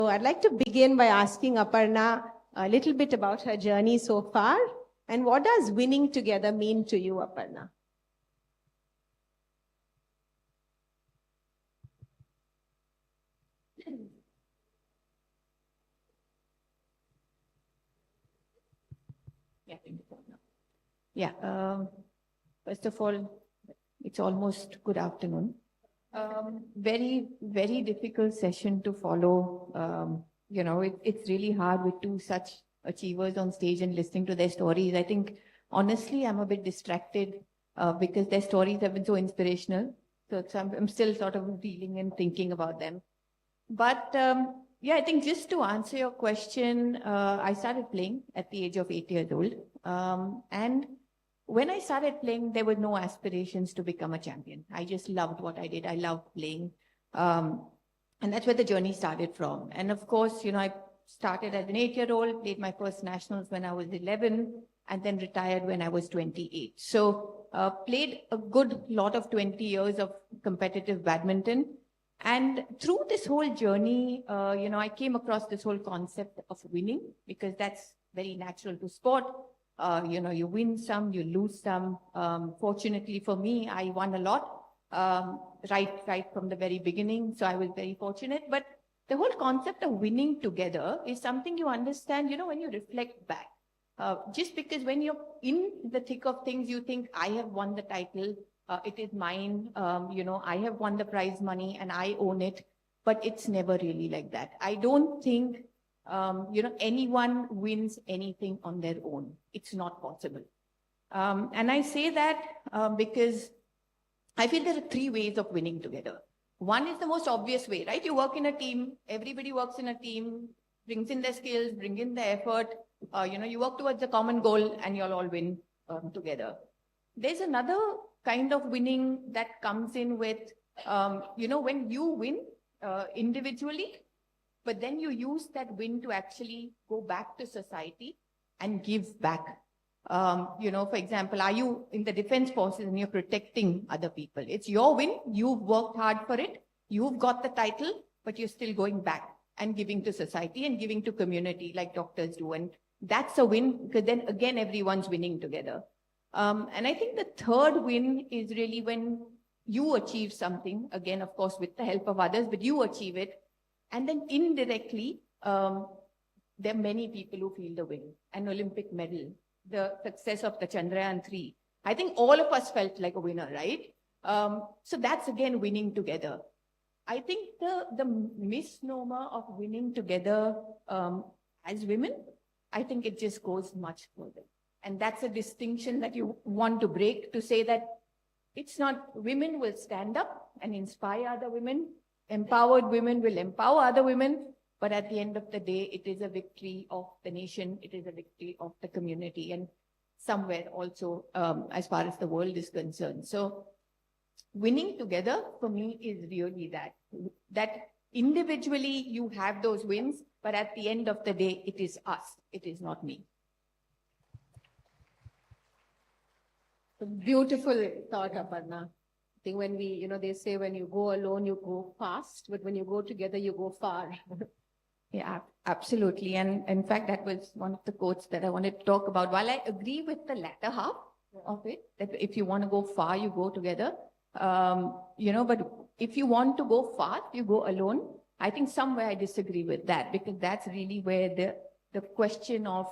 So I'd like to begin by asking Aparna a little bit about her journey so far, and what does winning together mean to you, Aparna? Yeah, first of all, it's almost good afternoon. Very, very difficult session to follow. It's really hard with two such achievers on stage and listening to their stories. I think, honestly, I'm a bit distracted because their stories have been so inspirational. So I'm still sort of feeling and thinking about them. But yeah, I think just to answer your question, I started playing at the age of 8 years old. And when I started playing, there were no aspirations to become a champion. I just loved what I did. I loved playing. And that's where the journey started from. And of course, I started as an 8-year-old, played my first nationals when I was 11, and then retired when I was 28. So played a good lot of 20 years of competitive badminton. And through this whole journey, I came across this whole concept of winning, because that's very natural to sport. You win some, you lose some. Fortunately for me, I won a lot, right from the very beginning. So I was very fortunate. But the whole concept of winning together is something you understand, when you reflect back. Just because when you're in the thick of things, you think, I have won the title, it is mine, I have won the prize money and I own it. But it's never really like that. I don't think anyone wins anything on their own. It's not possible. And I say that because I feel there are 3 ways of winning together. One is the most obvious way, right? You work in a team, everybody works in a team, brings in their skills, bring in their effort, you work towards a common goal and you'll all win together. There's another kind of winning that comes in with, when you win individually, but then you use that win to actually go back to society and give back. For example, are you in the defense forces and you're protecting other people? It's your win. You've worked hard for it. You've got the title, but you're still going back and giving to society and giving to community like doctors do. And that's a win, because then again, everyone's winning together. And I think the third win is really when you achieve something, again, of course, with the help of others, but you achieve it. And then indirectly, there are many people who feel the win. An Olympic medal, the success of the Chandrayaan-3. I think all of us felt like a winner, right? So that's again winning together. I think the misnomer of winning together as women, I think it just goes much further. And that's a distinction that you want to break, to say that it's not women will stand up and inspire other women. Empowered women will empower other women. But at the end of the day, it is a victory of the nation. It is a victory of the community, and somewhere also as far as the world is concerned. So winning together for me is really that individually you have those wins, but at the end of the day, it is us. It is not me. Beautiful thought, Aparna. I think when they say when you go alone, you go fast, but when you go together, you go far. Yeah, absolutely. And in fact, that was one of the quotes that I wanted to talk about. While I agree with the latter half of it, that if you want to go far, you go together. But if you want to go fast, you go alone. I think somewhere I disagree with that, because that's really where the question of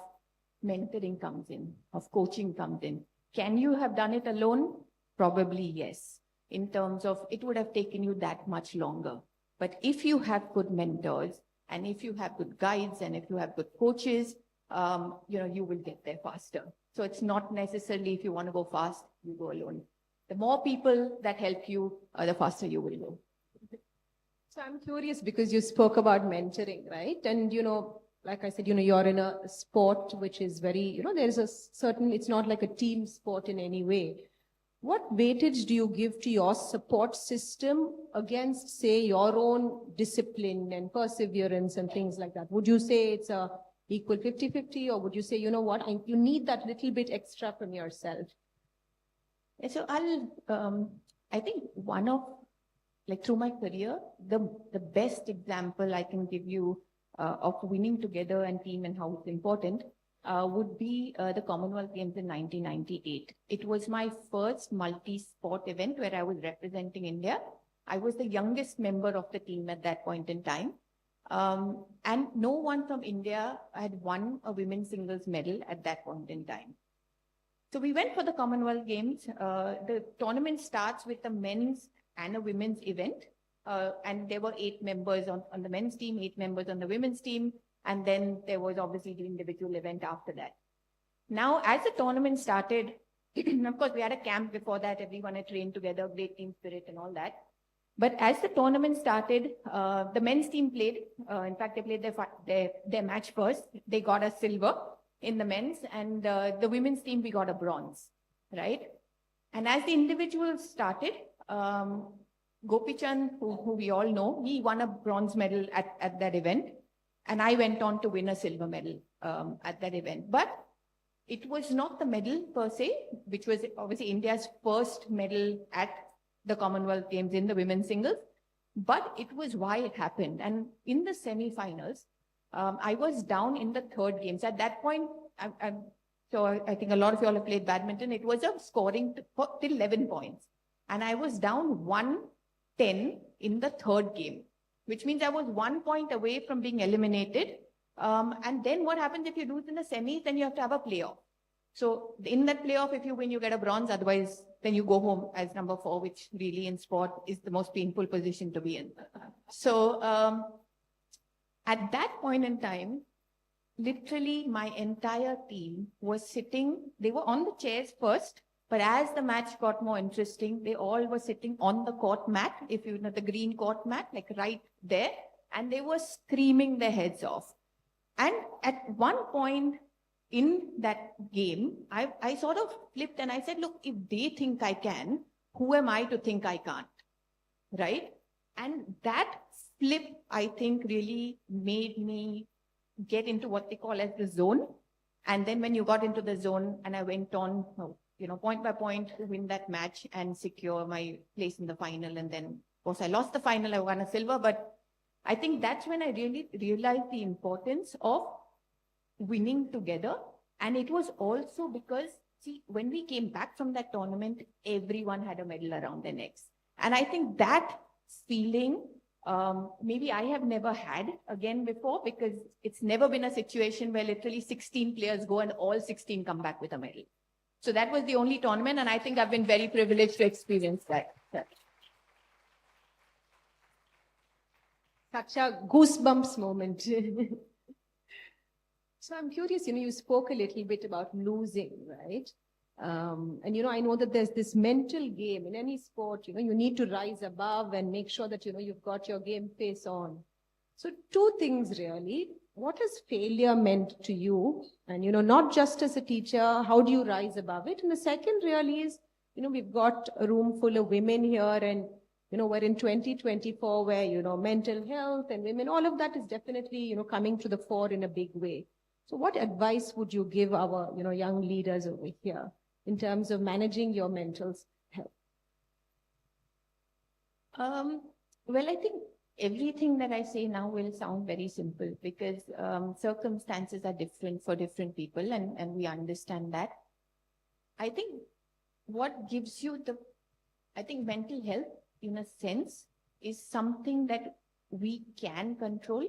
mentoring comes in, of coaching comes in. Can you have done it alone? Probably yes. In terms of it would have taken you that much longer. But if you have good mentors, and if you have good guides, and if you have good coaches, you will get there faster. So it's not necessarily if you want to go fast, you go alone. The more people that help you, the faster you will go. So I'm curious, because you spoke about mentoring, right? And, like I said, you're in a sport which is very, there's a certain, it's not like a team sport in any way. What weightage do you give to your support system against, say, your own discipline and perseverance and things like that? Would you say it's a equal 50-50, or would you say, you know what, you need that little bit extra from yourself? So I think one of, through my career, the best example I can give you of winning together and team and how it's important would be the Commonwealth Games in 1998. It was my first multi-sport event where I was representing India. I was the youngest member of the team at that point in time. And no one from India had won a women's singles medal at that point in time. So we went for the Commonwealth Games. The tournament starts with a men's and a women's event. And there were 8 members on the men's team, 8 members on the women's team. And then there was obviously the individual event after that. Now, as the tournament started, of course, we had a camp before that. Everyone had trained together, great team spirit and all that. But as the tournament started, the men's team played. In fact, they played their match first. They got a silver in the men's, and the women's team, we got a bronze, right? And as the individuals started, Gopichand, who we all know, he won a bronze medal at that event. And I went on to win a silver medal at that event. But it was not the medal per se, which was obviously India's first medal at the Commonwealth Games in the women's singles, but it was why it happened. And in the semi-finals, I was down in the 3rd game. So at that point, I think a lot of you all have played badminton. It was a scoring till 11 points. And I was down 1-10 in the 3rd game, which means I was 1 point away from being eliminated. And then what happens if you lose in the semis, then you have to have a playoff. So in that playoff, if you win, you get a bronze. Otherwise, then you go home as number 4, which really in sport is the most painful position to be in. So at that point in time, literally my entire team was sitting, they were on the chairs first, but as the match got more interesting, they all were sitting on the court mat, if you know the green court mat, like right there, and they were screaming their heads off. And at one point in that game, I sort of flipped and I said, look, if they think I can, who am I to think I can't, right? And that flip, I think, really made me get into what they call as the zone. And then when you got into the zone and I went on, point by point to win that match and secure my place in the final. And then, of course, I lost the final, I won a silver, but I think that's when I really realized the importance of winning together. And it was also because, see, when we came back from that tournament, everyone had a medal around their necks. And I think that feeling, maybe I have never had again before, because it's never been a situation where literally 16 players go and all 16 come back with a medal. So that was the only tournament, and I think I've been very privileged to experience that. Such a goosebumps moment. So I'm curious, you spoke a little bit about losing, right? And, I know that there's this mental game in any sport, you need to rise above and make sure that, you've got your game face on. So 2 things really. What has failure meant to you? And, not just as a teacher, how do you rise above it? And the second really is, we've got a room full of women here and, we're in 2024 where, mental health and women, all of that is definitely, coming to the fore in a big way. So what advice would you give our, young leaders over here in terms of managing your mental health? Well, I think everything that I say now will sound very simple because circumstances are different for different people, and we understand that. I think what gives you mental health in a sense is something that we can control.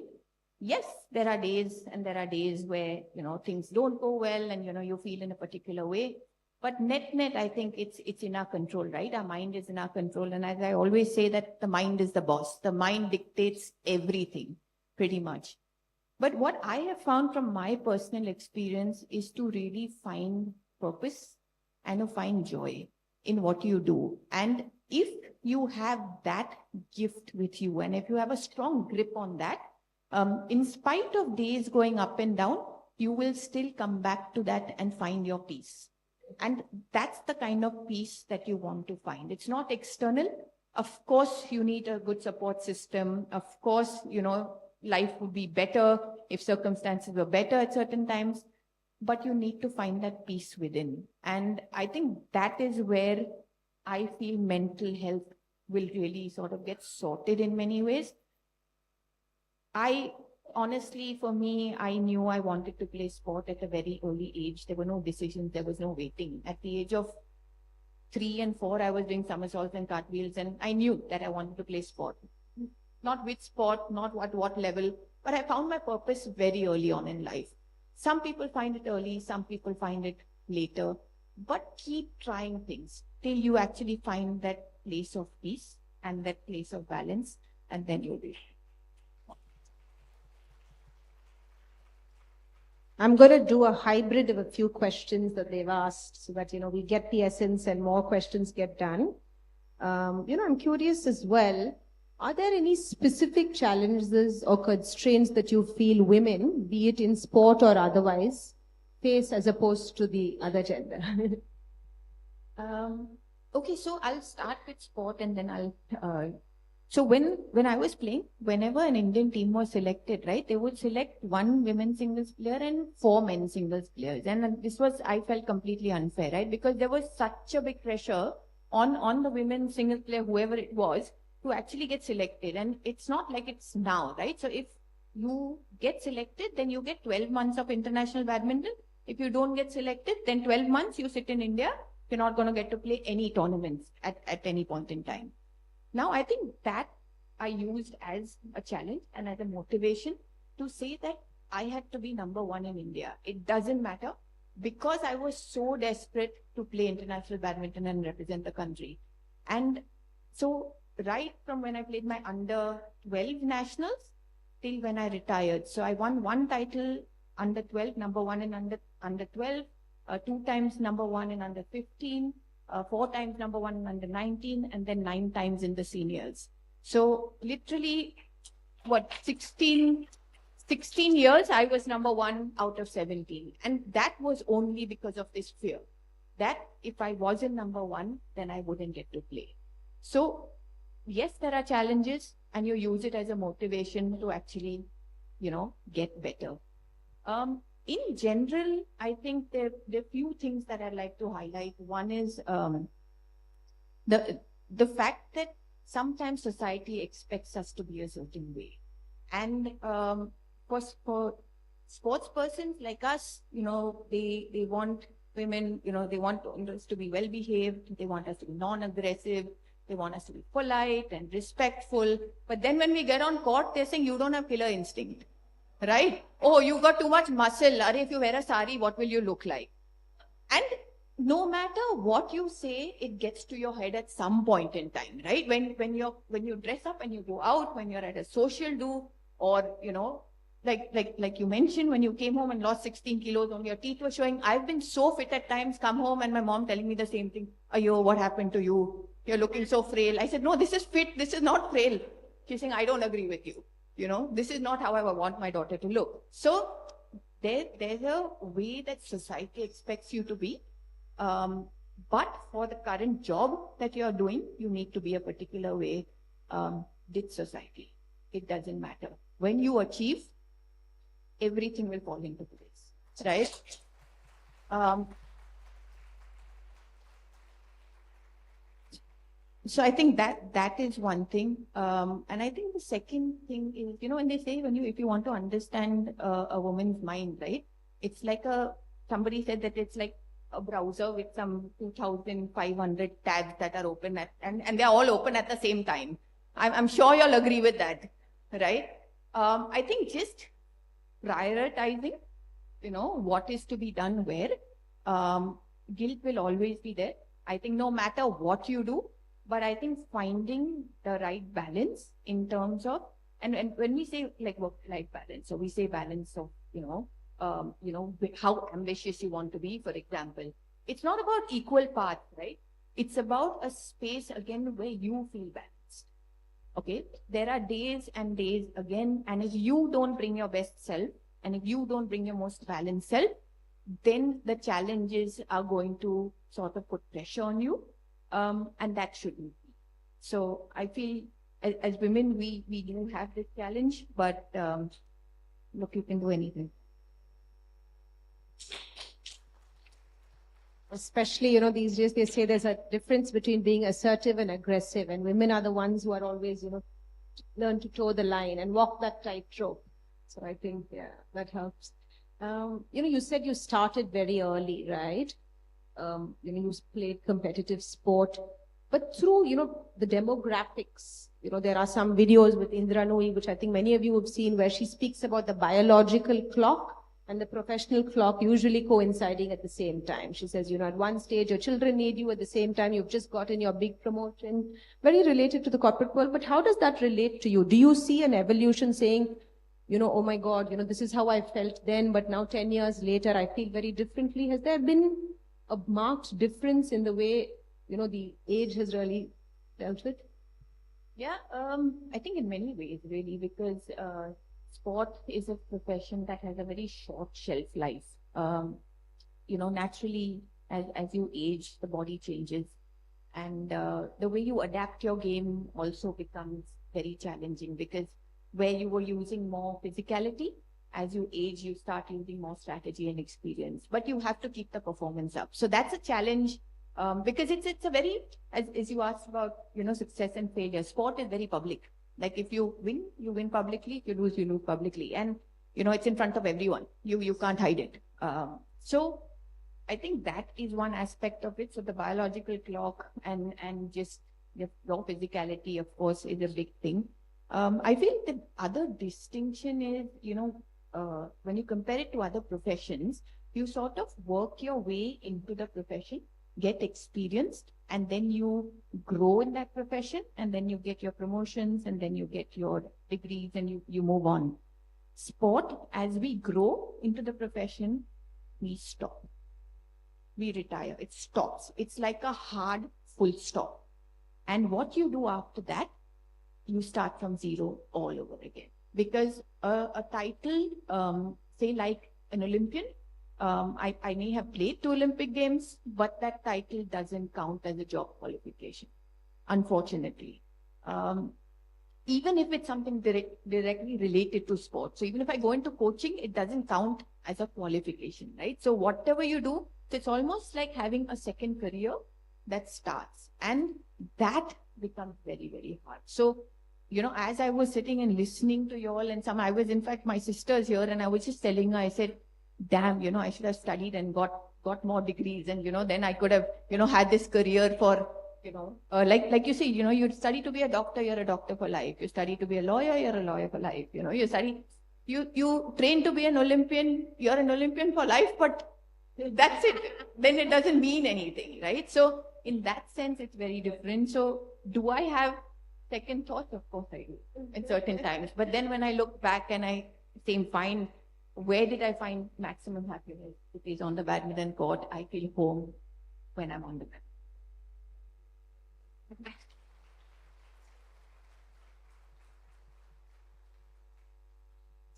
Yes, there are days and there are days where, things don't go well and, you feel in a particular way. But net, I think it's in our control, right? Our mind is in our control. And as I always say that the mind is the boss. The mind dictates everything, pretty much. But what I have found from my personal experience is to really find purpose and to find joy in what you do. And if you have that gift with you, and if you have a strong grip on that, in spite of days going up and down, you will still come back to that and find your peace. And that's the kind of peace that you want to find. It's not external. Of course, you need a good support system. Of course, life would be better if circumstances were better at certain times, but you need to find that peace within. And I think that is where I feel mental health will really sort of get sorted in many ways. I honestly, for me, I knew I wanted to play sport at a very early age. There were no decisions, there was no waiting. At the age of 3 and 4, I was doing somersaults and cartwheels, and I knew that I wanted to play sport. Not which sport, not what level, but I found my purpose very early on in life. Some people find it early, some people find it later, but keep trying things till you actually find that place of peace and that place of balance, and then you'll be. I'm going to do a hybrid of a few questions that they've asked so that, we get the essence and more questions get done. I'm curious as well, are there any specific challenges or constraints that you feel women, be it in sport or otherwise, face as opposed to the other gender? Okay, so I'll start with sport and then I'll. So when I was playing, whenever an Indian team was selected, right, they would select 1 women's singles player and 4 men's singles players. And this was, I felt, completely unfair, right? Because there was such a big pressure on the women's singles player, whoever it was, to actually get selected. And it's not like it's now, right? So if you get selected, then you get 12 months of international badminton. If you don't get selected, then 12 months you sit in India. You're not going to get to play any tournaments at any point in time. Now, I think that I used as a challenge and as a motivation to say that I had to be number 1 in India. It doesn't matter, because I was so desperate to play international badminton and represent the country. And so right from when I played my under 12 nationals till when I retired. So I won 1 title under 12, number 1 in under 12, 2 times number 1 in under 15, 4 times number 1 in under 19, and then 9 times in the seniors. So literally, 16 years, I was number 1 out of 17. And that was only because of this fear that if I wasn't number 1, then I wouldn't get to play. So yes, there are challenges, and you use it as a motivation to actually, get better. In general, I think there are few things that I'd like to highlight. One is the fact that sometimes society expects us to be a certain way. And for sports persons like us, they want women, they want us to be well-behaved, they want us to be non-aggressive, they want us to be polite and respectful. But then when we get on court, they're saying, you don't have killer instinct. Right? Oh, you got too much muscle. If you wear a sari, what will you look like? And no matter what you say, it gets to your head at some point in time, right? When you dress up and you go out, when you're at a social do, or like you mentioned, when you came home and lost 16 kilos, on your teeth were showing. I've been so fit at times, come home and my mom telling me the same thing. Ayo, what happened to you? You're looking so frail. I said, no, this is fit. This is not frail. She's saying, I don't agree with you. This is not how I want my daughter to look. So there's a way that society expects you to be. But for the current job that you're doing, you need to be a particular way with society. It doesn't matter. When you achieve, everything will fall into place, right? So I think that is one thing. And I think the second thing is, when they say, if you want to understand a woman's mind, right? It's like somebody said that it's like a browser with some 2,500 tabs that are open and they're all open at the same time. I'm sure you'll agree with that, right? I think just prioritizing, what is to be done where. Guilt will always be there. I think no matter what you do, but I think finding the right balance in terms of, and when we say like work-life balance, so we say balance of, how ambitious you want to be, for example. It's not about equal path, right? It's about a space, again, where you feel balanced. Okay? There are days and days, again, and if you don't bring your best self, and if you don't bring your most balanced self, then the challenges are going to sort of put pressure on you. And that shouldn't be. So I feel as women, we do have this challenge, but look, you can do anything. Especially, these days they say there's a difference between being assertive and aggressive, and women are the ones who are always, learn to toe the line and walk that tightrope. So I think, yeah, that helps. You said you started very early, right? You played competitive sport, but through, the demographics, there are some videos with Indra Nooyi, which I think many of you have seen, where she speaks about the biological clock and the professional clock usually coinciding at the same time. She says, at one stage, your children need you, at the same time, you've just gotten your big promotion, very related to the corporate world. But how does that relate to you? Do you see an evolution saying, oh my God, this is how I felt then, but now 10 years later, I feel very differently? Has there been a marked difference in the way, the age has really dealt with? Yeah, I think in many ways, really, because sport is a profession that has a very short shelf life. Naturally, as you age, the body changes, and the way you adapt your game also becomes very challenging, because where you were using more physicality, as you age, you start using more strategy and experience, but you have to keep the performance up. So that's a challenge, because it's a very, as you asked about, success and failure, sport is very public. Like if you win publicly. If you lose publicly. And, it's in front of everyone. You can't hide it. So I think that is one aspect of it. So the biological clock and just your physicality, of course, is a big thing. I feel the other distinction is, when you compare it to other professions, you sort of work your way into the profession, get experienced, and then you grow in that profession, and then you get your promotions, and then you get your degrees, and you move on. Sport, as we grow into the profession, we stop. We retire. It stops. It's like a hard full stop. And what you do after that, you start from zero all over again. Because a title, say like an Olympian, I may have played 2 Olympic Games, but that title doesn't count as a job qualification, unfortunately. Even if it's something directly related to sport. So even if I go into coaching, it doesn't count as a qualification, right? So whatever you do, it's almost like having a second career that starts. And that becomes very, very hard. So, as I was sitting and listening to you all, and I was, in fact, my sister's here, and I was just telling her, I said, damn, I should have studied and got more degrees. And, then I could have, had this career for, like you say, you study to be a doctor, you're a doctor for life. You study to be a lawyer, you're a lawyer for life. You train to be an Olympian, you're an Olympian for life, but that's it. Then it doesn't mean anything, right? So in that sense, it's very different. So do I have second thoughts? Of course I do at certain times. But then when I look back and I say, fine, where did I find maximum happiness? It is on the badminton court. I feel home when I'm on the badminton.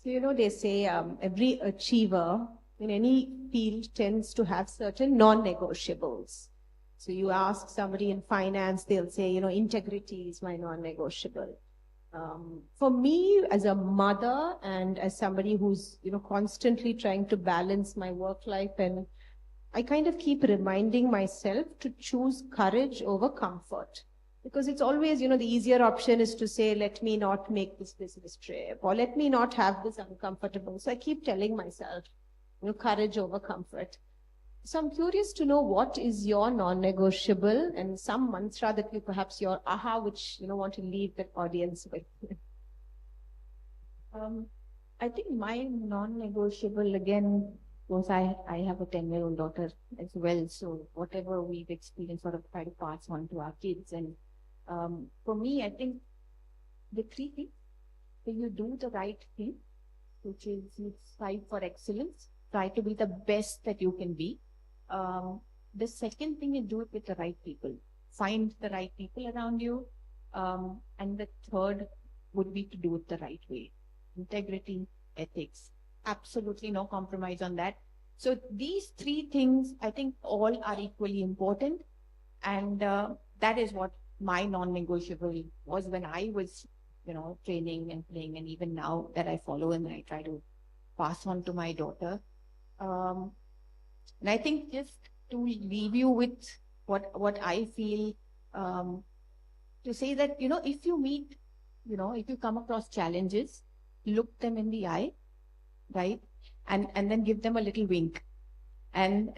So, they say every achiever in any field tends to have certain non-negotiables. So you ask somebody in finance, they'll say, integrity is my non-negotiable. For me, as a mother and as somebody who's, constantly trying to balance my work life, and I kind of keep reminding myself to choose courage over comfort. Because it's always, the easier option is to say, let me not make this business trip, or let me not have this uncomfortable. So I keep telling myself, courage over comfort. So I'm curious to know, what is your non-negotiable, and some mantra that you, perhaps your aha, which, want to leave that audience with. I think my non-negotiable, again, was I have a 10-year-old daughter as well. So whatever we've experienced, sort of try to pass on to our kids. And for me, I think the 3 things: so you do the right thing, which is you strive for excellence, try to be the best that you can be. The second thing is do it with the right people. Find the right people around you. And the third would be to do it the right way. Integrity, ethics, absolutely no compromise on that. So these 3 things, I think all are equally important. And that is what my non-negotiable was when I was, training and playing, and even now that I follow and I try to pass on to my daughter. And I think just to leave you with what I feel, to say that, if you meet, if you come across challenges, look them in the eye right? And then give them a little wink. When,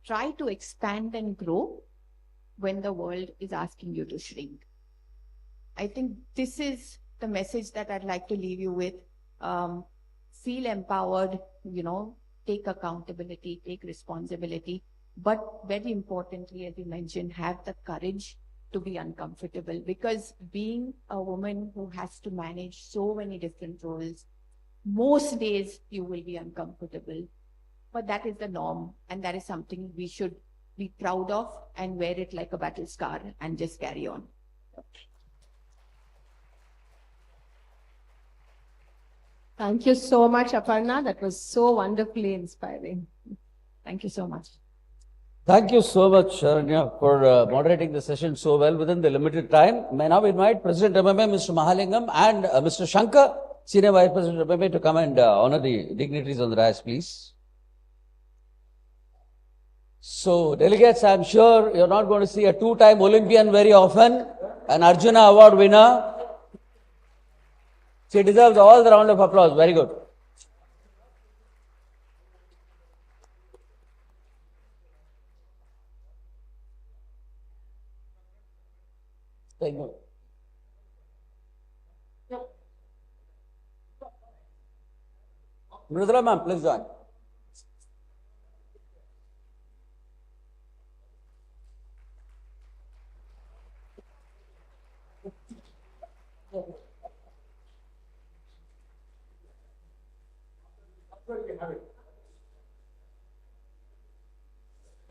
try to expand and grow when the world is asking you to shrink. I think this is the message that I'd like to leave you with. Feel empowered, take accountability, take responsibility, but very importantly, as you mentioned, have the courage to be uncomfortable, because being a woman who has to manage so many different roles, most days you will be uncomfortable, but that is the norm, and that is something we should be proud of and wear it like a battle scar and just carry on. Thank you so much, Aparna. That was so wonderfully inspiring. Thank you so much. Thank you so much, Sharanya, for moderating the session so well within the limited time. May now invite President MMA, Mr. Mahalingam, and Mr. Shankar, Senior Vice President of MMA, to come and honor the dignitaries on the dais, please. So, delegates, I'm sure you're not going to see a two-time Olympian very often, an Arjuna Award winner. She deserves all the round of applause. Very good. Thank you. Mridula ma'am, please join.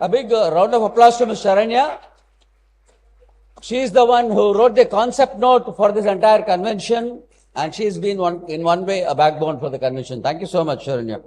A big round of applause to Ms. Sharanya. She is the one who wrote the concept note for this entire convention, and she has been in one way a backbone for the convention. Thank you so much, Sharanya.